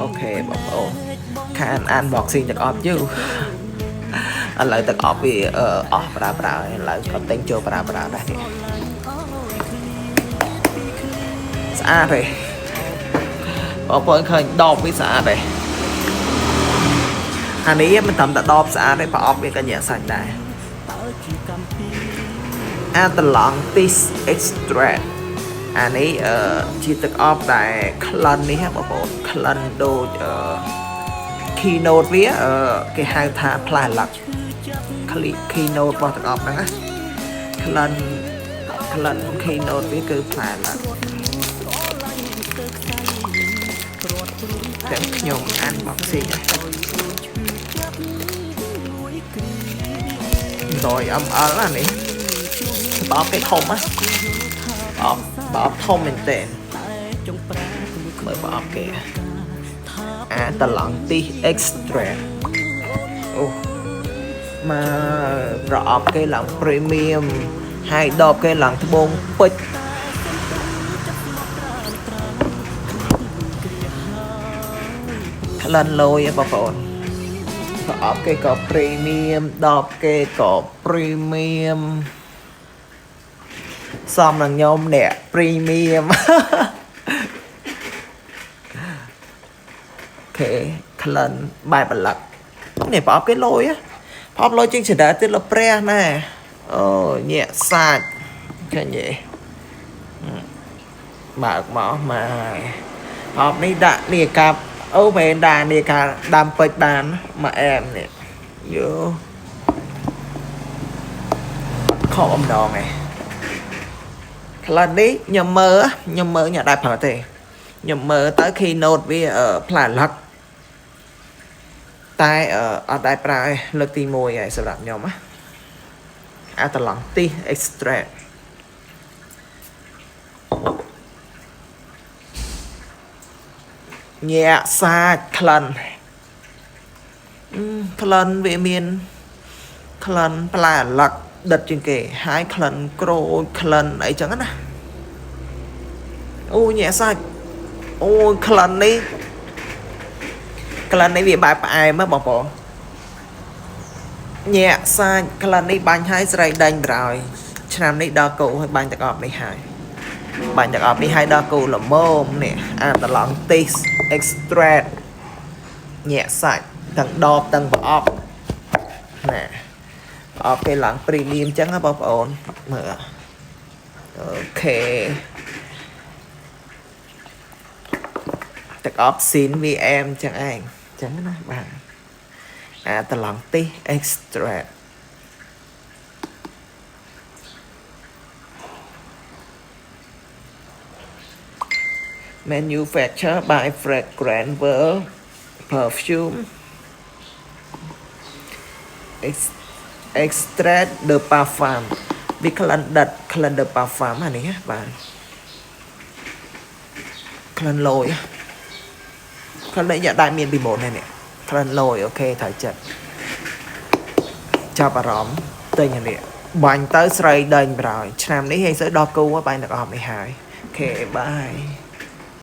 okបងប្អូនខាន unboxing ទាំងអស់យូឥឡូវទាំងអស់វាអស់ប្រើហើយឥឡូវក៏ទិញចូលប្រើដែរនេះស្អាតទេបងប្អូនឃើញដបវាស្អាតទេអានេះមិនត្រឹមតែដបស្អាតទេប្រអប់វាក៏ញាក់សាច់ដែរអាតឡង់ទីស extract អានេះជាទឹកអប់ដែលក្លិននេះបងប្អូនក្លិនដូចkeynote វាគេហៅថាផ្លែឡាក់ keynote របស់ទឹកអប់ហ្នឹងណាក្លិន keynote វាគឺផ្លែឡាក់តែខ្ញុំអានមកស៊ី100 ml ណានេះបោកគេធំណាបោកធំមែនតើមើលបោកគេអាតឡង់ទី extract អូមកប្រអប់គេឡើង premium ហើយដបគេឡើងត្បូងពេជ្រក្លិនលយបងប្អូនប្រអប់គេក៏ premium ដបគេក៏ premium សមនឹងខ្ញុំអ្នក premium អូខេក្លិនបែបប្លឹកនេះប្រអប់គេលយប្រអប់លយជាងចដើទៀតលព្រះណែអូញាក់សាច់ឃើញទេបើកមកមកហើយប្រអប់នេះដាក់នេះកាប់អូមែនដាក់នេះកាដាំពេជ្របានមកអែមនេះយោខកអំដងឯងក្លិននេះខ្ញុំមើលញ៉ាំដែរប្រើទេខ្ញុំមើលទៅ keynote វាផ្លែឡាក់តែអត់ដែរប្រើឯងលើកទី1ហើយសម្រាប់ខ្ញុំណាអាតឡង់ទី extract ញាក់សាច់ក្លិនវាមានក្លិនផ្លែឡាក់ដិតជាងគេហើយក្លិនក្រូចក្លិនអីចឹងណាអូញាក់សាច់អូក្លិននេះវាបែបផ្អែមហ៎បងប្អូនញាក់សាច់ក្លិននេះបាញ់ឲ្យស្រីដេញប្រហើយឆ្នាំនេះដល់គោឲ្យបាញ់ទឹកអប់នេះហើយដល់គោល្មមនេះអាតឡង់ទីស extract ញាក់សាច់ទាំងដបទាំងប្រអប់ណាប្រអប់គេឡើង premium ចឹងណាបងប្អូនមើលអូខេទឹកអប់ស៊ីន VM ចឹងឯងចឹងណាបាទអាតឡង់ទី extract manufactured by Fragrance World Perfume extract de parfum វាក្លិនដិតក្លិន de parfum អានេះបាទក្លិនលយក្លិននេះយកដែរមានពីមុននេះក្លិនលយអូខេត្រូវចិត្តចាប់អារម្មណ៍ទិញអានេះបាញ់ទៅស្រីដេញប្រហើយឆ្នាំនេះឯងស្អីដល់គូបាញ់ទាំងអស់នេះហើយអូខេបាយ